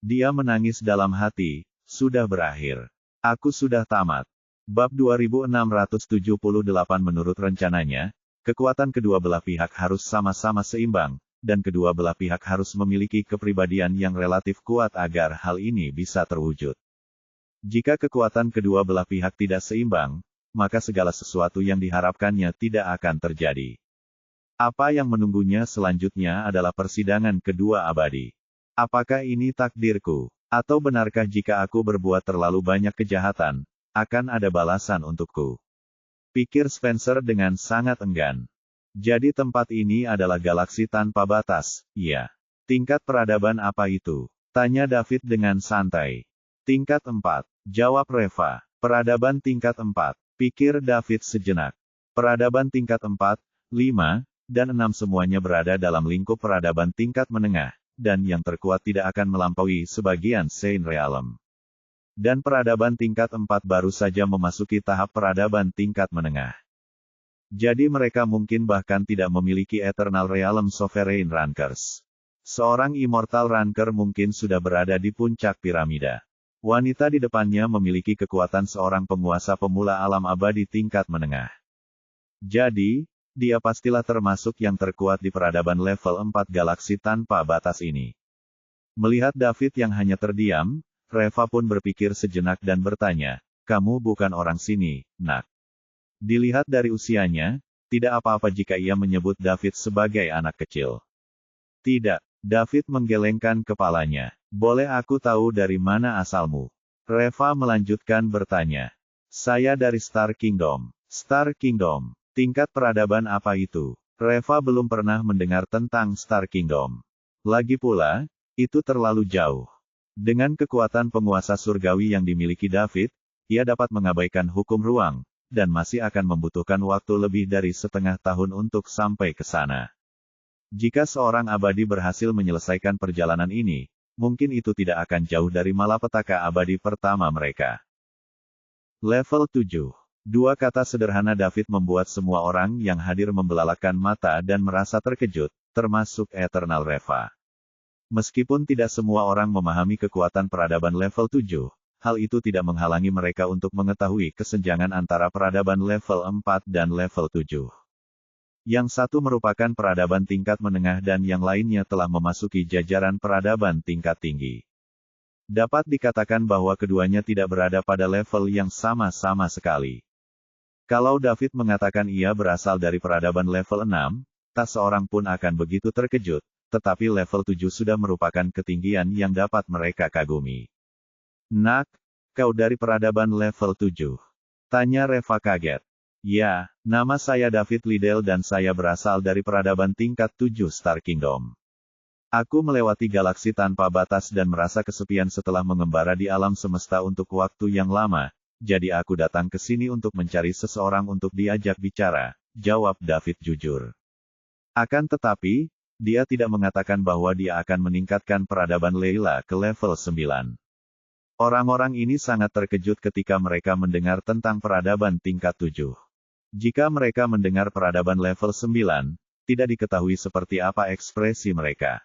Dia menangis dalam hati, "Sudah berakhir. Aku sudah tamat." Bab 2678 menurut rencananya, kekuatan kedua belah pihak harus sama-sama seimbang, dan kedua belah pihak harus memiliki kepribadian yang relatif kuat agar hal ini bisa terwujud. Jika kekuatan kedua belah pihak tidak seimbang, maka segala sesuatu yang diharapkannya tidak akan terjadi. Apa yang menunggunya selanjutnya adalah persidangan kedua abadi. Apakah ini takdirku? Atau benarkah jika aku berbuat terlalu banyak kejahatan, akan ada balasan untukku? Pikir Spencer dengan sangat enggan. Jadi tempat ini adalah galaksi tanpa batas, iya. Tingkat peradaban apa itu? Tanya David dengan santai. Tingkat 4, jawab Reva. Peradaban tingkat 4, pikir David sejenak. Peradaban tingkat 4, 5, dan 6 semuanya berada dalam lingkup peradaban tingkat menengah, dan yang terkuat tidak akan melampaui sebagian Saint Realm. Dan peradaban tingkat 4 baru saja memasuki tahap peradaban tingkat menengah. Jadi mereka mungkin bahkan tidak memiliki Eternal Realm Sovereign Rankers. Seorang Immortal Ranker mungkin sudah berada di puncak piramida. Wanita di depannya memiliki kekuatan seorang penguasa pemula alam abadi tingkat menengah. Jadi, dia pastilah termasuk yang terkuat di peradaban level 4 galaksi tanpa batas ini. Melihat David yang hanya terdiam, Reva pun berpikir sejenak dan bertanya, "Kamu bukan orang sini, nak?" Dilihat dari usianya, tidak apa-apa jika ia menyebut David sebagai anak kecil. "Tidak." David menggelengkan kepalanya. "Boleh aku tahu dari mana asalmu?" Reva melanjutkan bertanya. "Saya dari Star Kingdom." Star Kingdom. Tingkat peradaban apa itu? Reva belum pernah mendengar tentang Star Kingdom. Lagi pula, itu terlalu jauh. Dengan kekuatan penguasa surgawi yang dimiliki David, ia dapat mengabaikan hukum ruang, dan masih akan membutuhkan waktu lebih dari setengah tahun untuk sampai ke sana. Jika seorang abadi berhasil menyelesaikan perjalanan ini, mungkin itu tidak akan jauh dari malapetaka abadi pertama mereka. Level 7. Dua kata sederhana David membuat semua orang yang hadir membelalakan mata dan merasa terkejut, termasuk Eternal Reva. Meskipun tidak semua orang memahami kekuatan peradaban level 7, hal itu tidak menghalangi mereka untuk mengetahui kesenjangan antara peradaban level 4 dan level 7. Yang satu merupakan peradaban tingkat menengah dan yang lainnya telah memasuki jajaran peradaban tingkat tinggi. Dapat dikatakan bahwa keduanya tidak berada pada level yang sama-sama sekali. Kalau David mengatakan ia berasal dari peradaban level 6, tak seorang pun akan begitu terkejut, tetapi level 7 sudah merupakan ketinggian yang dapat mereka kagumi. Nak, kau dari peradaban level 7? Tanya Reva kaget. Ya, nama saya David Liddell dan saya berasal dari peradaban tingkat 7 Star Kingdom. Aku melewati galaksi tanpa batas dan merasa kesepian setelah mengembara di alam semesta untuk waktu yang lama, jadi aku datang ke sini untuk mencari seseorang untuk diajak bicara, jawab David jujur. Akan tetapi, dia tidak mengatakan bahwa dia akan meningkatkan peradaban Layla ke level 9. Orang-orang ini sangat terkejut ketika mereka mendengar tentang peradaban tingkat 7. Jika mereka mendengar peradaban level 9, tidak diketahui seperti apa ekspresi mereka.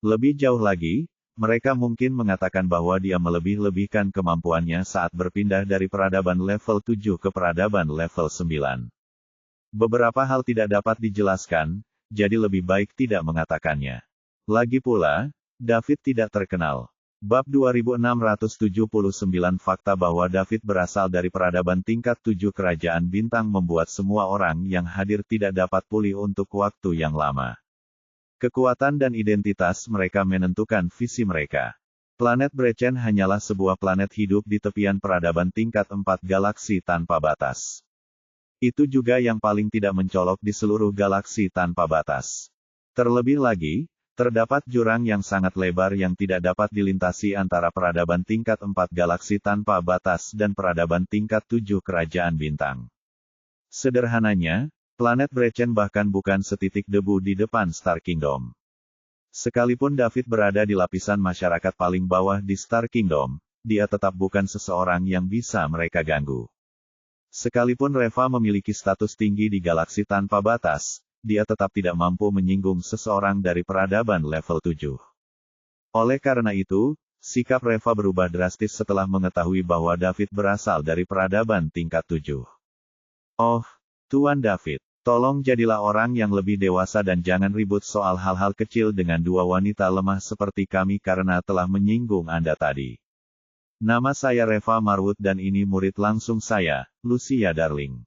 Lebih jauh lagi, mereka mungkin mengatakan bahwa dia melebih-lebihkan kemampuannya saat berpindah dari peradaban level 7 ke peradaban level 9. Beberapa hal tidak dapat dijelaskan, jadi lebih baik tidak mengatakannya. Lagi pula, David tidak terkenal. Bab 2679 fakta bahwa David berasal dari peradaban tingkat 7 kerajaan bintang membuat semua orang yang hadir tidak dapat pulih untuk waktu yang lama. Kekuatan dan identitas mereka menentukan visi mereka. Planet Brechen hanyalah sebuah planet hidup di tepian peradaban tingkat 4 galaksi tanpa batas. Itu juga yang paling tidak mencolok di seluruh galaksi tanpa batas. Terlebih lagi, terdapat jurang yang sangat lebar yang tidak dapat dilintasi antara peradaban tingkat 4 galaksi tanpa batas dan peradaban tingkat 7 kerajaan bintang. Sederhananya, planet Brechen bahkan bukan setitik debu di depan Star Kingdom. Sekalipun David berada di lapisan masyarakat paling bawah di Star Kingdom, dia tetap bukan seseorang yang bisa mereka ganggu. Sekalipun Reva memiliki status tinggi di galaksi tanpa batas, dia tetap tidak mampu menyinggung seseorang dari peradaban level 7. Oleh karena itu, sikap Reva berubah drastis setelah mengetahui bahwa David berasal dari peradaban tingkat 7. Oh, Tuan David, tolong jadilah orang yang lebih dewasa dan jangan ribut soal hal-hal kecil dengan dua wanita lemah seperti kami karena telah menyinggung Anda tadi. Nama saya Reva Marwood dan ini murid langsung saya, Lucia Darling.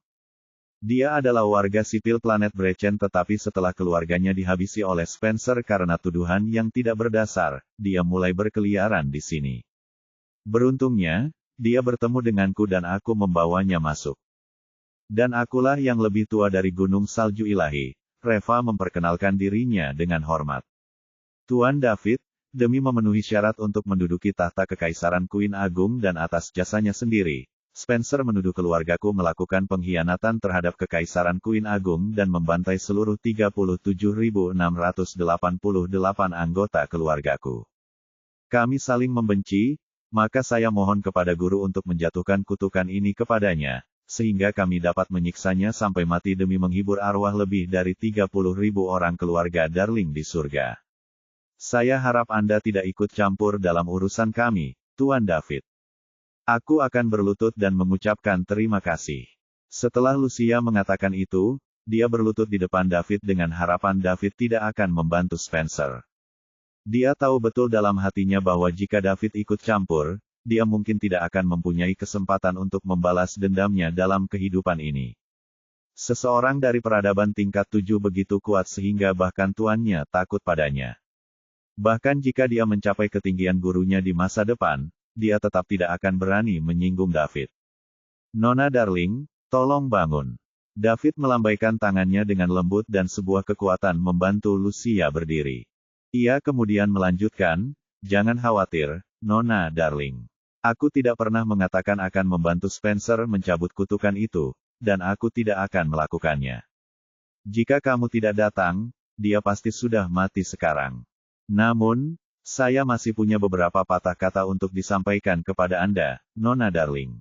Dia adalah warga sipil planet Brechen tetapi setelah keluarganya dihabisi oleh Spencer karena tuduhan yang tidak berdasar, dia mulai berkeliaran di sini. Beruntungnya, dia bertemu denganku dan aku membawanya masuk. Dan akulah yang lebih tua dari Gunung Salju Ilahi, Reva memperkenalkan dirinya dengan hormat. Tuan David, demi memenuhi syarat untuk menduduki tahta kekaisaran Queen Agung dan atas jasanya sendiri, Spencer menuduh keluargaku melakukan pengkhianatan terhadap kekaisaran Queen Agung dan membantai seluruh 37.688 anggota keluargaku. Kami saling membenci, maka saya mohon kepada guru untuk menjatuhkan kutukan ini kepadanya, sehingga kami dapat menyiksanya sampai mati demi menghibur arwah lebih dari 30.000 orang keluarga Darling di surga. Saya harap Anda tidak ikut campur dalam urusan kami, Tuan David. Aku akan berlutut dan mengucapkan terima kasih. Setelah Lucia mengatakan itu, dia berlutut di depan David dengan harapan David tidak akan membantu Spencer. Dia tahu betul dalam hatinya bahwa jika David ikut campur, dia mungkin tidak akan mempunyai kesempatan untuk membalas dendamnya dalam kehidupan ini. Seseorang dari peradaban tingkat 7 begitu kuat sehingga bahkan tuannya takut padanya. Bahkan jika dia mencapai ketinggian gurunya di masa depan, dia tetap tidak akan berani menyinggung David. Nona Darling, tolong bangun. David melambaikan tangannya dengan lembut dan sebuah kekuatan membantu Lucia berdiri. Ia kemudian melanjutkan, jangan khawatir, Nona Darling. Aku tidak pernah mengatakan akan membantu Spencer mencabut kutukan itu, dan aku tidak akan melakukannya. Jika kamu tidak datang, dia pasti sudah mati sekarang. Namun, saya masih punya beberapa patah kata untuk disampaikan kepada Anda, Nona Darling.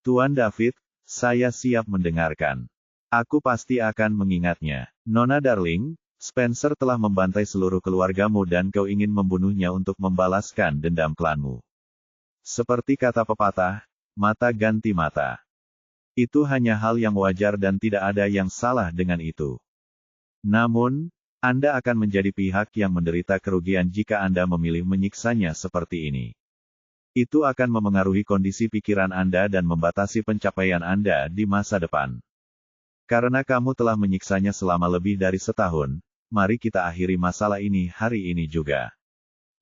Tuan David, saya siap mendengarkan. Aku pasti akan mengingatnya. Nona Darling, Spencer telah membantai seluruh keluargamu dan kau ingin membunuhnya untuk membalaskan dendam klanmu. Seperti kata pepatah, mata ganti mata. Itu hanya hal yang wajar dan tidak ada yang salah dengan itu. Namun, Anda akan menjadi pihak yang menderita kerugian jika Anda memilih menyiksanya seperti ini. Itu akan memengaruhi kondisi pikiran Anda dan membatasi pencapaian Anda di masa depan. Karena kamu telah menyiksanya selama lebih dari setahun, mari kita akhiri masalah ini hari ini juga.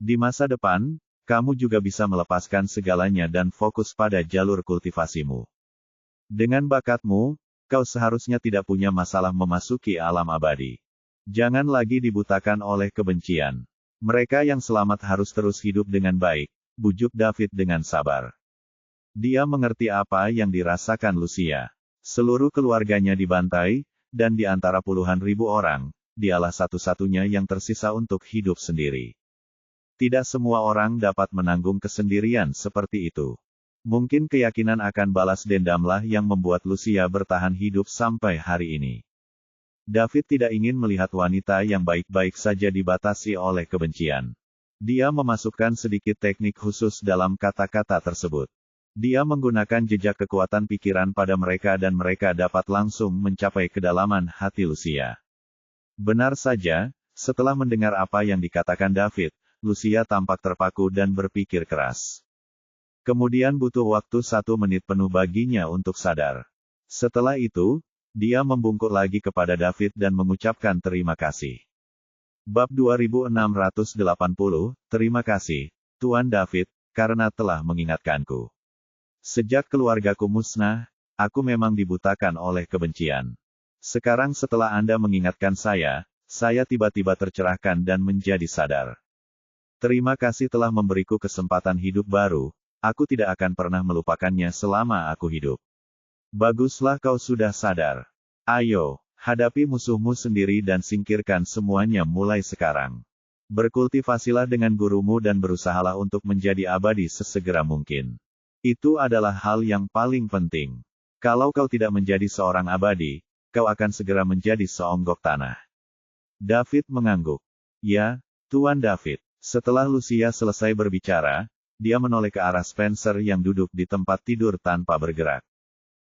Di masa depan, kamu juga bisa melepaskan segalanya dan fokus pada jalur kultivasimu. Dengan bakatmu, kau seharusnya tidak punya masalah memasuki alam abadi. Jangan lagi dibutakan oleh kebencian. Mereka yang selamat harus terus hidup dengan baik, bujuk David dengan sabar. Dia mengerti apa yang dirasakan Lucia. Seluruh keluarganya dibantai, dan di antara puluhan ribu orang, dialah satu-satunya yang tersisa untuk hidup sendiri. Tidak semua orang dapat menanggung kesendirian seperti itu. Mungkin keyakinan akan balas dendamlah yang membuat Lucia bertahan hidup sampai hari ini. David tidak ingin melihat wanita yang baik-baik saja dibatasi oleh kebencian. Dia memasukkan sedikit teknik khusus dalam kata-kata tersebut. Dia menggunakan jejak kekuatan pikiran pada mereka dan mereka dapat langsung mencapai kedalaman hati Lucia. Benar saja, setelah mendengar apa yang dikatakan David, Lucia tampak terpaku dan berpikir keras. Kemudian butuh waktu 1 menit penuh baginya untuk sadar. Setelah itu, dia membungkuk lagi kepada David dan mengucapkan terima kasih. Bab 2680, Terima kasih, Tuan David, karena telah mengingatkanku. Sejak keluargaku musnah, aku memang dibutakan oleh kebencian. Sekarang setelah Anda mengingatkan saya tiba-tiba tercerahkan dan menjadi sadar. Terima kasih telah memberiku kesempatan hidup baru, aku tidak akan pernah melupakannya selama aku hidup. Baguslah kau sudah sadar. Ayo, hadapi musuhmu sendiri dan singkirkan semuanya mulai sekarang. Berkultivasilah dengan gurumu dan berusahalah untuk menjadi abadi sesegera mungkin. Itu adalah hal yang paling penting. Kalau kau tidak menjadi seorang abadi, kau akan segera menjadi seonggok tanah. David mengangguk. Ya, Tuan David. Setelah Lucia selesai berbicara, dia menoleh ke arah Spencer yang duduk di tempat tidur tanpa bergerak.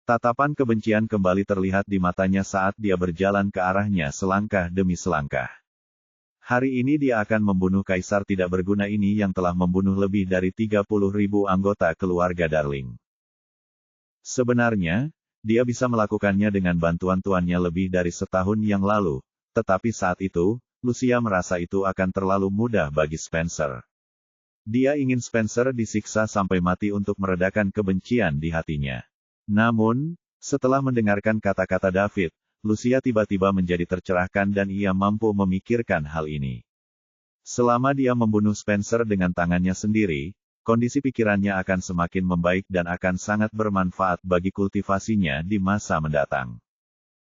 Tatapan kebencian kembali terlihat di matanya saat dia berjalan ke arahnya selangkah demi selangkah. Hari ini dia akan membunuh kaisar tidak berguna ini yang telah membunuh lebih dari 30.000 anggota keluarga Darling. Sebenarnya, dia bisa melakukannya dengan bantuan tuannya lebih dari setahun yang lalu, tetapi saat itu, Lucia merasa itu akan terlalu mudah bagi Spencer. Dia ingin Spencer disiksa sampai mati untuk meredakan kebencian di hatinya. Namun, setelah mendengarkan kata-kata David, Lucia tiba-tiba menjadi tercerahkan dan ia mampu memikirkan hal ini. Selama dia membunuh Spencer dengan tangannya sendiri, kondisi pikirannya akan semakin membaik dan akan sangat bermanfaat bagi kultivasinya di masa mendatang.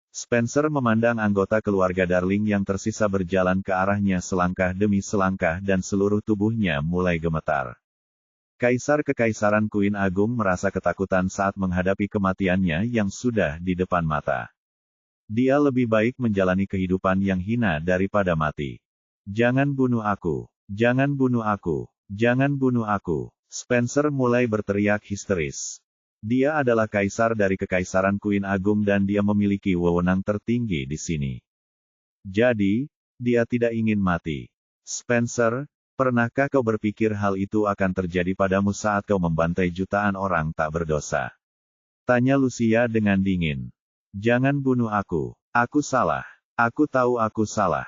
Spencer memandang anggota keluarga Darling yang tersisa berjalan ke arahnya selangkah demi selangkah dan seluruh tubuhnya mulai gemetar. Kaisar Kekaisaran Queen Agung merasa ketakutan saat menghadapi kematiannya yang sudah di depan mata. Dia lebih baik menjalani kehidupan yang hina daripada mati. Jangan bunuh aku. Jangan bunuh aku. Jangan bunuh aku. Spencer mulai berteriak histeris. Dia adalah kaisar dari Kekaisaran Queen Agung dan dia memiliki wewenang tertinggi di sini. Jadi, dia tidak ingin mati. Spencer, pernahkah kau berpikir hal itu akan terjadi padamu saat kau membantai jutaan orang tak berdosa? Tanya Lucia dengan dingin. Jangan bunuh aku. Aku salah. Aku tahu aku salah.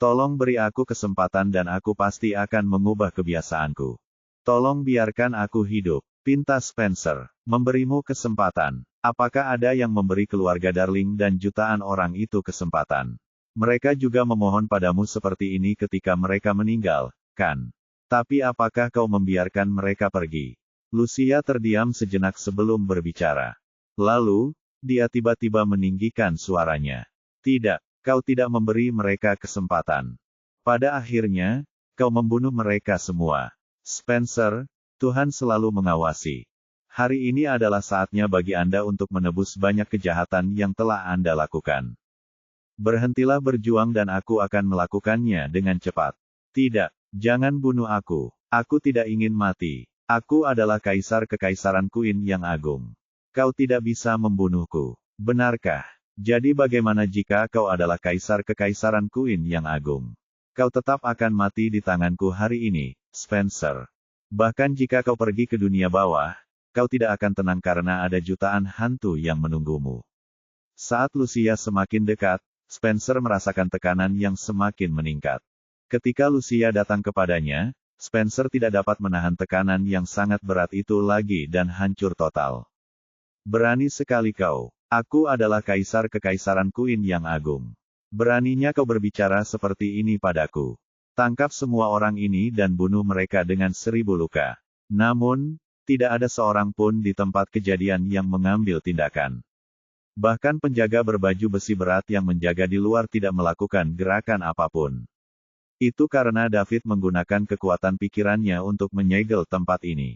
Tolong beri aku kesempatan dan aku pasti akan mengubah kebiasaanku. Tolong biarkan aku hidup. Pinta Spencer. Memberimu kesempatan. Apakah ada yang memberi keluarga Darling dan jutaan orang itu kesempatan? Mereka juga memohon padamu seperti ini ketika mereka meninggal, kan? Tapi apakah kau membiarkan mereka pergi? Lucia terdiam sejenak sebelum berbicara. Lalu, dia tiba-tiba meninggikan suaranya. Tidak, kau tidak memberi mereka kesempatan. Pada akhirnya, kau membunuh mereka semua. Spencer, Tuhan selalu mengawasi. Hari ini adalah saatnya bagi Anda untuk menebus banyak kejahatan yang telah Anda lakukan. Berhentilah berjuang dan aku akan melakukannya dengan cepat. Tidak, jangan bunuh aku. Aku tidak ingin mati. Aku adalah kaisar kekaisaran Queen yang agung. Kau tidak bisa membunuhku. Benarkah? Jadi bagaimana jika kau adalah kaisar kekaisaran Queen yang agung? Kau tetap akan mati di tanganku hari ini, Spencer. Bahkan jika kau pergi ke dunia bawah, kau tidak akan tenang karena ada jutaan hantu yang menunggumu. Saat Lucia semakin dekat, Spencer merasakan tekanan yang semakin meningkat. Ketika Lucia datang kepadanya, Spencer tidak dapat menahan tekanan yang sangat berat itu lagi dan hancur total. Berani sekali kau. Aku adalah kaisar kekaisaran Queen yang agung. Beraninya kau berbicara seperti ini padaku. Tangkap semua orang ini dan bunuh mereka dengan 1000 luka. Namun, tidak ada seorang pun di tempat kejadian yang mengambil tindakan. Bahkan penjaga berbaju besi berat yang menjaga di luar tidak melakukan gerakan apapun. Itu karena David menggunakan kekuatan pikirannya untuk menyegel tempat ini.